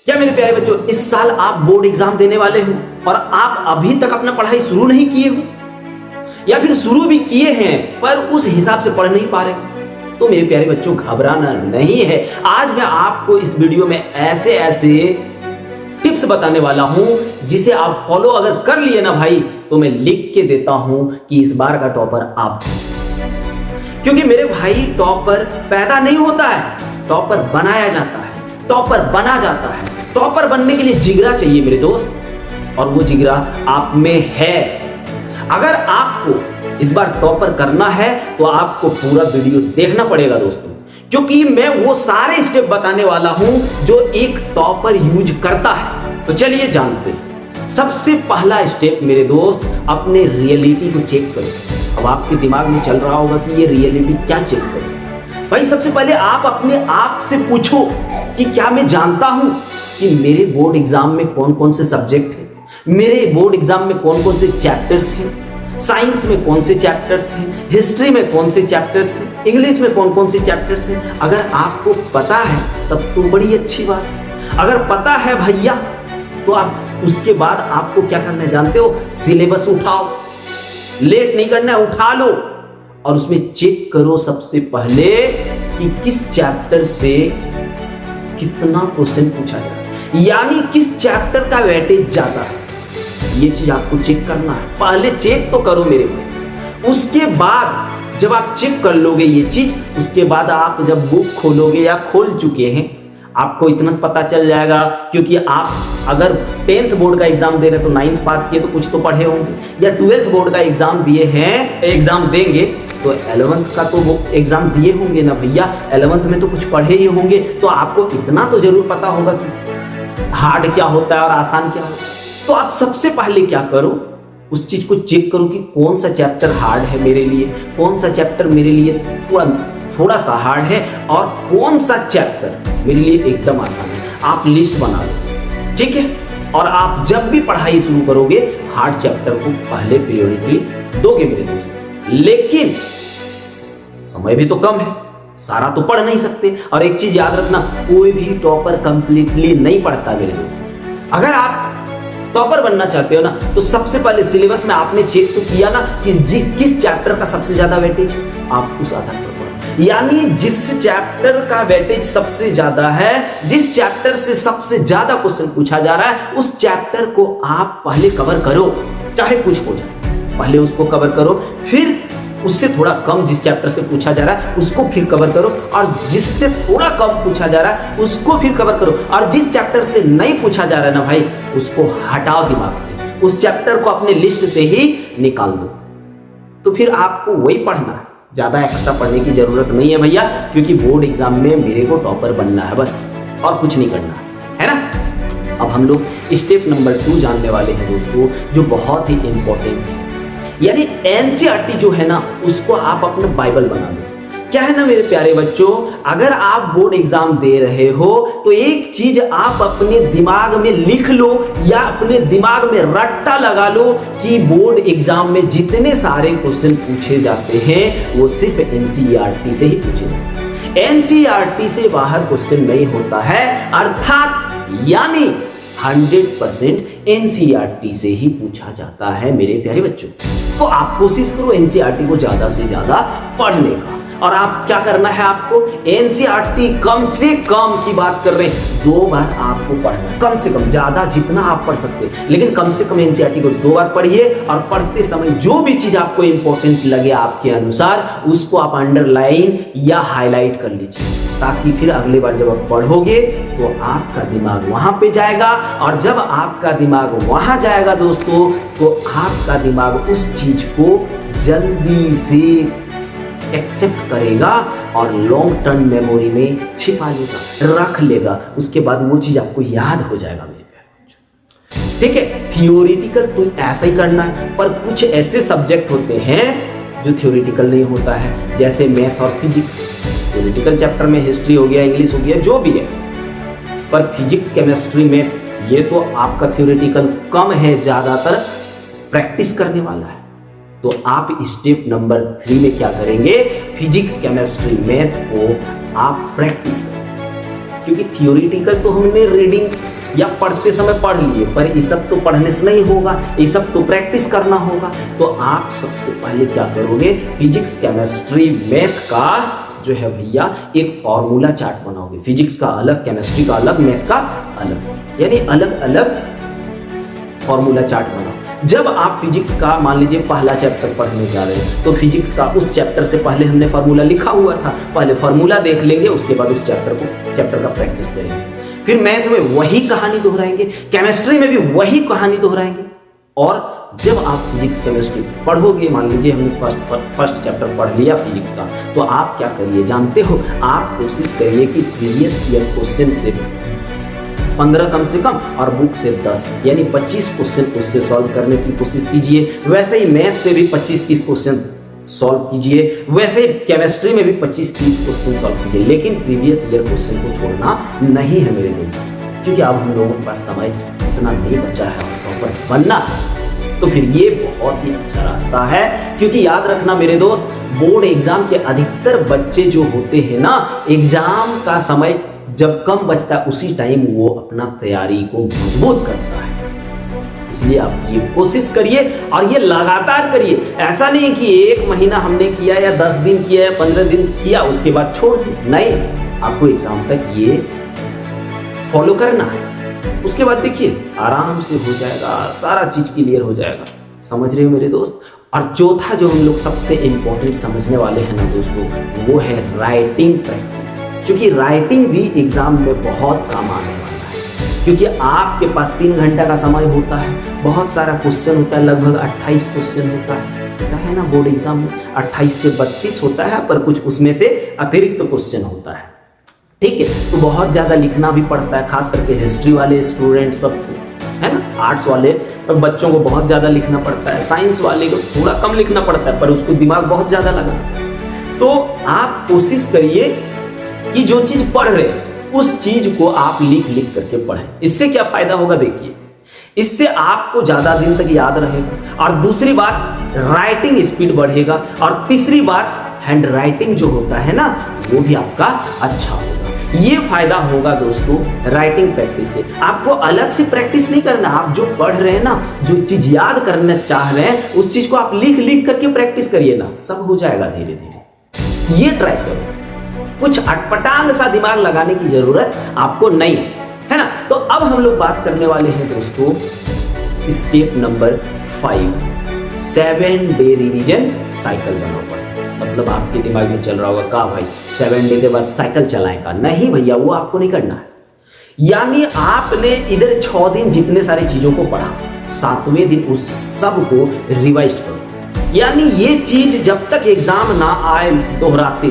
क्या मेरे प्यारे बच्चों, इस साल आप बोर्ड एग्जाम देने वाले हो और आप अभी तक अपना पढ़ाई शुरू नहीं किए हो, या फिर शुरू भी किए हैं पर उस हिसाब से पढ़ नहीं पा रहे हो? तो मेरे प्यारे बच्चों, घबराना नहीं है। आज मैं आपको इस वीडियो में ऐसे ऐसे टिप्स बताने वाला हूं जिसे आप फॉलो अगर कर लिए ना भाई, तो मैं लिख के देता हूं कि इस बार का टॉपर आप। क्योंकि मेरे भाई, टॉपर पैदा नहीं होता है, टॉपर बनाया जाता है, टॉपर बना जाता है। टॉपर बनने के लिए जिगरा चाहिए मेरे दोस्त, और वो जिगरा आप में है। अगर आपको इस बार टॉपर करना है तो आपको पूरा वीडियो देखना पड़ेगा दोस्तों, क्योंकि मैं वो सारे स्टेप बताने वाला हूं जो एक टॉपर यूज करता है। तो चलिए जानते हैं। सबसे पहला स्टेप मेरे दोस्त, अपने रियलिटी को चेक करो। अब आपके दिमाग में चल रहा होगा कि ये रियलिटी क्या चेक करो। भाई, सबसे पहले आप अपने आप से पूछो कि क्या मैं जानता हूं कि मेरे बोर्ड एग्जाम में कौन कौन से सब्जेक्ट हैं, मेरे बोर्ड एग्जाम में कौन कौन से चैप्टर्स हैं, साइंस में कौन से चैप्टर्स हैं, हिस्ट्री में कौन से चैप्टर्स हैं, इंग्लिश में कौन कौन से चैप्टर्स हैं। अगर आपको पता है तब तो बड़ी अच्छी बात है। अगर पता है भैया, तो आप उसके बाद आपको क्या करना है जानते हो? सिलेबस उठाओ, लेट नहीं करना है, उठा लो और उसमें चेक करो सबसे पहले कि किस चैप्टर से कितना क्वेश्चन पूछा जाता है, यानी किस चैप्टर का वेटेज ज्यादा है। ये चीज आपको चेक करना है। पहले चेक तो करो मेरे भाई। उसके बाद जब आप चेक कर लोगे ये चीज, उसके बाद आप जब बुक खोलोगे या खोल चुके हैं, आपको इतना पता चल जाएगा। क्योंकि आप अगर 10th बोर्ड का एग्जाम दे रहे तो 9th पास किए तो कुछ तो पढ़े होंगे, या 12th बोर्ड का एग्जाम दिए हैं, एग्जाम देंगे तो 11th का तो वो एग्जाम दिए होंगे ना भैया, 11th में तो कुछ पढ़े ही होंगे। तो आपको इतना तो जरूर पता होगा कि हार्ड क्या होता है और आसान क्या होता है। तो आप सबसे पहले क्या करो, उस चीज को चेक करो कि कौन सा चैप्टर हार्ड है मेरे लिए, कौन सा चैप्टर मेरे लिए थोड़ा सा हार्ड है, और कौन सा चैप्टर मेरे लिए एकदम आसान है। आप लिस्ट बना लो, ठीक है? और आप जब भी पढ़ाई शुरू करोगे, हार्ड चैप्टर को पहले प्रायोरिटी दोगे मेरे दोस्त। लेकिन समय भी तो कम है, सारा तो पढ़ नहीं सकते। और एक चीज याद रखना, कोई भी टॉपर कंप्लीटली नहीं पढ़ता मेरे दोस्त। अगर आप टॉपर बनना चाहते हो ना, तो सबसे पहले सिलेबस में आपने चेक तो किया ना कि किस चैप्टर का सबसे ज्यादा वेटेज है, आप उस आधार पर पढ़ो। यानी जिस चैप्टर का वेटेज सबसे ज्यादा है, जिस चैप्टर से सबसे ज्यादा क्वेश्चन पूछा जा रहा है, उस चैप्टर को आप पहले कवर करो, चाहे कुछ हो जाए। पहले उसको कवर करो, फिर उससे थोड़ा कम जिस चैप्टर से पूछा जा रहा है उसको फिर कवर करो, और जिससे थोड़ा कम पूछा जा रहा है उसको फिर कवर करो, और जिस चैप्टर से नहीं पूछा जा रहा है ना भाई, उसको हटाओ दिमाग से, उस चैप्टर को अपने लिस्ट से ही निकाल दो। तो फिर आपको वही पढ़ना है, ज्यादा एक्स्ट्रा पढ़ने की जरूरत नहीं है भैया, क्योंकि बोर्ड एग्जाम में मेरे को टॉपर बनना है बस, और कुछ नहीं करना है ना। अब हम लोग स्टेप नंबर 2 जानने वाले हैं दोस्तों, जो बहुत ही इंपॉर्टेंट है। यानी एनसीईआरटी जो है ना, उसको आप अपना बाइबल बना लो। क्या है ना मेरे प्यारे बच्चों, अगर आप बोर्ड एग्जाम दे रहे हो तो एक चीज आप अपने दिमाग में लिख लो, या अपने दिमाग में रट्टा लगा लो कि बोर्ड एग्जाम में जितने सारे क्वेश्चन पूछे जाते हैं वो सिर्फ एनसीईआरटी से ही पूछे जाते हैं। एनसीईआरटी से बाहर क्वेश्चन नहीं होता है, अर्थात यानी 100% एनसीईआरटी से ही पूछा जाता है मेरे प्यारे बच्चों। तो आप कोशिश करो एनसीईआरटी को ज्यादा से ज्यादा पढ़ने का। और आप क्या करना है, आपको एनसीईआरटी कम से कम की बात कर रहे हैं, 2 बार आपको पढ़ना है, कम से कम, ज्यादा जितना आप पढ़ सकते हैं, लेकिन कम से कम एनसीईआरटी को 2 बार पढ़िए। और पढ़ते समय जो भी चीज आपको इंपॉर्टेंट लगे आपके अनुसार, उसको आप अंडरलाइन या हाईलाइट कर लीजिए, ताकि फिर अगले बार जब आप पढ़ोगे तो आपका दिमाग वहां पे जाएगा। और जब आपका दिमाग वहां जाएगा दोस्तों, तो आपका दिमाग उस चीज को जल्दी से एक्सेप्ट करेगा और लॉन्ग टर्म मेमोरी में छिपा लेगा, रख लेगा। उसके बाद वो चीज आपको याद हो जाएगा मेरे प्यारे। ठीक है, थियोरिटिकल तो ऐसा ही करना है, पर कुछ ऐसे सब्जेक्ट होते हैं जो थियोरिटिकल नहीं होता है, जैसे मैथ और फिजिक्स। थियोरिटिकल चैप्टर में हिस्ट्री हो गया, इंग्लिश हो गया, जो भी है, पर फिजिक्स, केमिस्ट्री, मैथ, ये तो आपका थियोरिटिकल कम है, ज्यादातर प्रैक्टिस करने वाला है। तो आप स्टेप नंबर 3 में क्या करेंगे, फिजिक्स, केमिस्ट्री, मैथ को आप प्रैक्टिस करें। क्योंकि थियोरिटिकल तो हमने रीडिंग या पढ़ते समय पढ़ लिए, पर ये सब तो पढ़ने से नहीं होगा, ये सब तो प्रैक्टिस करना होगा। तो आप सबसे पहले क्या करोगे, फिजिक्स, केमिस्ट्री, मैथ का जो है भैया एक फॉर्मूला चार्ट बनाओगे। फिजिक्स का अलग, केमिस्ट्री का अलग, मैथ का अलग, यानी अलग अलग फॉर्मूला चार्ट बनाओ। जब आप फिजिक्स का मान लीजिए पहला चैप्टर पढ़ने जा रहे हैं, तो फिजिक्स का उस चैप्टर से पहले हमने फॉर्मूला लिखा हुआ था, पहले फॉर्मूला देख लेंगे, उसके बाद उस चैप्टर का प्रैक्टिस करेंगे। फिर मैथ में वही कहानी दोहराएंगे, केमिस्ट्री में भी वही कहानी दोहराएंगे। और जब आप फिजिक्स केमिस्ट्री पढ़ोगे, मान लीजिए हमने फर्स्ट चैप्टर पढ़ लिया फिजिक्स का, तो आप क्या करिए जानते हो, आप कोशिश करिए कि प्रीवियस ईयर क्वेश्चन से 15 कम से कम और बुक से 10 यानी 25 क्वेश्चन उससे सॉल्व करने की कोशिश कीजिए। वैसे ही मैथ से भी 25-30 क्वेश्चन सॉल्व कीजिए, वैसे ही केमिस्ट्री में भी 25-30 क्वेश्चन सॉल्व कीजिए। लेकिन प्रीवियस ईयर क्वेश्चन को छोड़ना नहीं है मेरे दोस्त, क्योंकि अब हम लोगों के पास समय इतना नहीं बचा है प्रॉपर बनना। तो फिर ये बहुत ही अच्छा रास्ता है, क्योंकि याद रखना मेरे दोस्त, बोर्ड एग्जाम के अधिकतर बच्चे जो होते हैं ना, एग्जाम का समय जब कम बचता है उसी टाइम वो अपना तैयारी को मजबूत करता है। इसलिए आप ये कोशिश करिए और ये लगातार करिए। ऐसा नहीं कि 1 महीना हमने किया या 10 दिन किया या 15 दिन किया उसके बाद छोड़ दिया, नहीं, आपको एग्जाम तक ये फॉलो करना है। उसके बाद देखिए आराम से हो जाएगा, सारा चीज क्लियर हो जाएगा। समझ रहे हो मेरे दोस्त। और चौथा जो हम लोग सबसे इंपॉर्टेंट समझने वाले हैं ना दोस्तों, वो है राइटिंग प्रैक्टिस। क्योंकि राइटिंग भी एग्जाम में बहुत काम आने वाला है, क्योंकि आपके पास 3 घंटा का समय होता है, बहुत सारा क्वेश्चन होता है, लगभग 28 क्वेश्चन होता है ना बोर्ड एग्जाम में। 28 से 32 होता है, पर कुछ उसमें से अतिरिक्त क्वेश्चन होता है, ठीक है। तो बहुत ज्यादा लिखना भी पड़ता है, खास करके हिस्ट्री वाले स्टूडेंट सबको, है ना। आर्ट्स वाले बच्चों को बहुत ज्यादा लिखना पड़ता है, साइंस वाले को थोड़ा कम लिखना पड़ता है, पर उसको दिमाग बहुत ज्यादा लगा। तो आप कोशिश करिए कि जो चीज पढ़ रहे उस चीज को आप लिख लिख करके पढ़ें। इससे क्या फायदा होगा देखिए, इससे आपको ज्यादा दिन तक याद रहेगा, और दूसरी बात राइटिंग स्पीड बढ़ेगा, और तीसरी बात हैंड राइटिंग जो होता है ना वो भी आपका अच्छा होगा। ये फायदा होगा दोस्तों राइटिंग प्रैक्टिस से। आपको अलग से प्रैक्टिस नहीं करना, आप जो पढ़ रहे हैं ना, जो चीज याद करना चाह रहे हैं उस चीज को आप लिख लिख करके प्रैक्टिस करिए ना, सब हो जाएगा धीरे धीरे। ये ट्राई करो, कुछ अटपटांग सा दिमाग लगाने की जरूरत आपको नहीं है ना। तो अब हम लोग बात करने वाले हैं दोस्तों step number 5, 7 day revision cycle बनाओ। मतलब आपके दिमाग में चल रहा होगा का भाई 7 डे के बाद साइकिल चलाएगा, नहीं भैया वो आपको नहीं करना है। यानी आपने इधर 6 दिन जितने सारी चीजों को पढ़ा, 7वें दिन उस सब को रिवाइज करो। यानी ये चीज जब तक एग्जाम ना आए दोहराते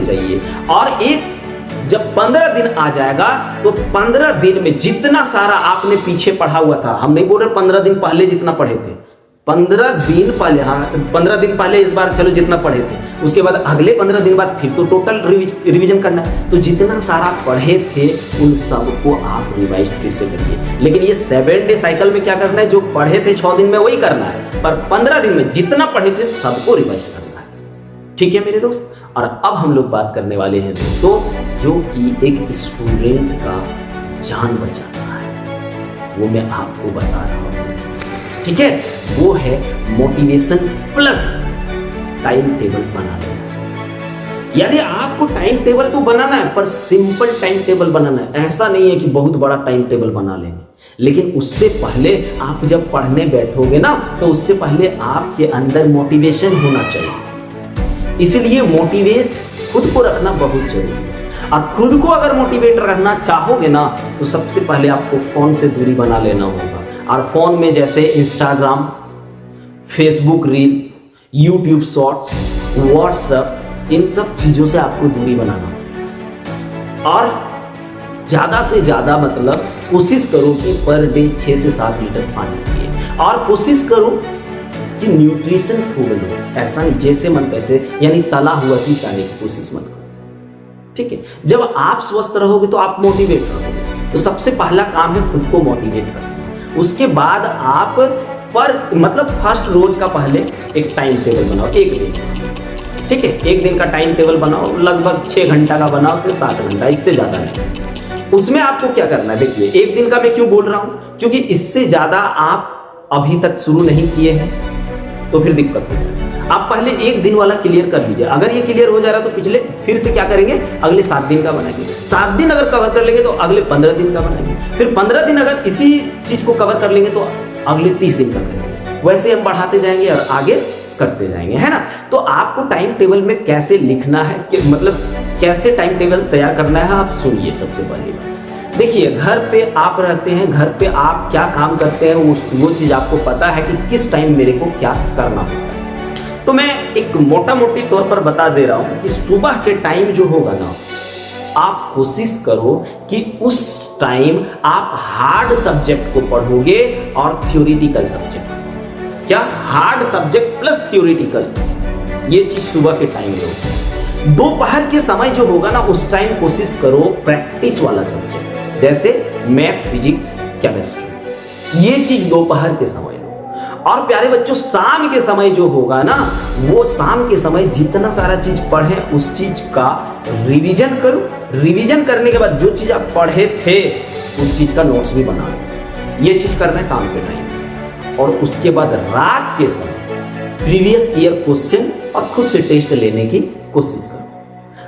जाइए, और एक जब 15 दिन आ जाएगा तो 15 दिन में जितना सारा आपने पीछे पढ़ा हुआ था, हम नहीं बोल रहे 15 दिन पहले जितना पढ़े थे, 15 दिन पहले, हाँ 15 दिन पहले इस बार चलो जितना पढ़े थे, उसके बाद अगले 15 दिन बाद फिर तो टोटल रिवीजन करना है। तो जितना सारा पढ़े थे उन सबको आप रिवाइज फिर से करिए। लेकिन ये 7 डे साइकिल में क्या करना है, जो पढ़े थे 6 दिन में वही करना है, पर 15 दिन में जितना पढ़े थे सबको रिवाइज करना है, ठीक है मेरे दोस्त। और अब हम लोग बात करने वाले हैं दोस्तों जो कि एक स्टूडेंट का जान बचाता है, वो मैं आपको बता रहा हूँ, ठीक है। वो है मोटिवेशन प्लस टाइम टेबल बनाना। यानी आपको टाइम टेबल तो बनाना है, पर सिंपल टाइम टेबल बनाना है। ऐसा नहीं है कि बहुत बड़ा टाइम टेबल बना लेंगे, लेकिन उससे पहले आप जब पढ़ने बैठोगे ना, तो उससे पहले आपके अंदर मोटिवेशन होना चाहिए। इसलिए मोटिवेट खुद को रखना बहुत जरूरी है। और खुद को अगर मोटिवेट रखना चाहोगे ना, तो सबसे पहले आपको फोन से दूरी बना लेना होगा। और फोन में जैसे Instagram, Facebook reels, YouTube shorts, WhatsApp, इन सब चीजों से आपको दूरी बनाना। और ज्यादा से ज्यादा मतलब कोशिश करो कि पर डे 6 से 7 लीटर पानी पिए, और कोशिश करो कि न्यूट्रिशन फूड लो। ऐसा नहीं जैसे मन तैसे, यानी तला हुआ चीज खाने की कोशिश मत करो, ठीक है। जब आप स्वस्थ रहोगे तो आप मोटिवेट रहोगे। तो सबसे पहला काम है खुद को मोटिवेट करना। उसके बाद आप पर मतलब फर्स्ट रोज का पहले एक टाइम टेबल बनाओ, 1 दिन, ठीक है। 1 दिन का टाइम टेबल बनाओ, लगभग 6 घंटा का बनाओ, सिर्फ 7 घंटा, इससे ज्यादा नहीं। उसमें आपको क्या करना है, देखिए एक दिन का मैं क्यों बोल रहा हूं, क्योंकि इससे ज्यादा आप अभी तक शुरू नहीं किए हैं तो फिर दिक्कत हो जाएगी। आप पहले एक दिन वाला क्लियर कर लीजिए। अगर ये क्लियर हो जा रहा है तो पिछले फिर से क्या करेंगे, अगले 7 दिन का बनाएंगे। 7 दिन अगर कवर कर लेंगे तो अगले 15 दिन का बनाएंगे। फिर 15 दिन अगर इसी चीज को कवर कर लेंगे तो अगले 30 दिन का करेंगे। वैसे हम बढ़ाते जाएंगे और आगे करते जाएंगे, है ना। तो आपको टाइम टेबल में कैसे लिखना है, मतलब कैसे टाइम टेबल तैयार करना है, आप सुनिए। सबसे पहली बात देखिए, घर पे आप रहते हैं, घर पे आप क्या काम करते हैं वो चीज आपको पता है कि किस टाइम मेरे को क्या करना होता है। तो मैं एक मोटा मोटी तौर पर बता दे रहा हूं कि सुबह के टाइम जो होगा ना, आप कोशिश करो कि उस टाइम आप हार्ड सब्जेक्ट को पढ़ोगे और थ्योरेटिकल सब्जेक्ट, क्या हार्ड सब्जेक्ट प्लस थ्योरेटिकल, ये चीज सुबह के टाइम में होती है। दोपहर के समय जो होगा ना, उस टाइम कोशिश करो प्रैक्टिस वाला सब्जेक्ट, जैसे मैथ, फिजिक्स, केमिस्ट्री, ये चीज दोपहर के समय लो। और प्यारे बच्चों, शाम के समय जो होगा ना, वो शाम के समय जितना सारा चीज पढ़े उस चीज का रिवीजन करो। रिवीजन करने के बाद जो चीज आप पढ़े थे उस चीज का नोट्स भी बना लो। ये चीज करना है शाम के टाइम। और उसके बाद रात के समय प्रीवियस ईयर क्वेश्चन और खुद से टेस्ट लेने की कोशिश करो।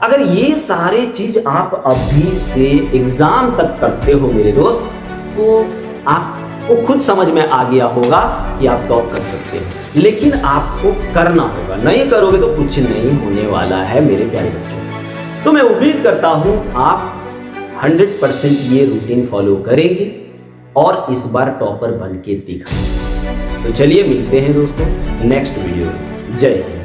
अगर ये सारे चीज आप अभी से एग्जाम तक करते हो मेरे दोस्त, तो आपको खुद समझ में आ गया होगा कि आप टॉप कर सकते हैं। लेकिन आपको करना होगा, नहीं करोगे तो कुछ नहीं होने वाला है मेरे प्यारे बच्चों। तो मैं उम्मीद करता हूं आप 100% ये रूटीन फॉलो करेंगे और इस बार टॉपर बन के दिखाएंगे। तो चलिए मिलते हैं दोस्तों नेक्स्ट वीडियो में। जय हिंद।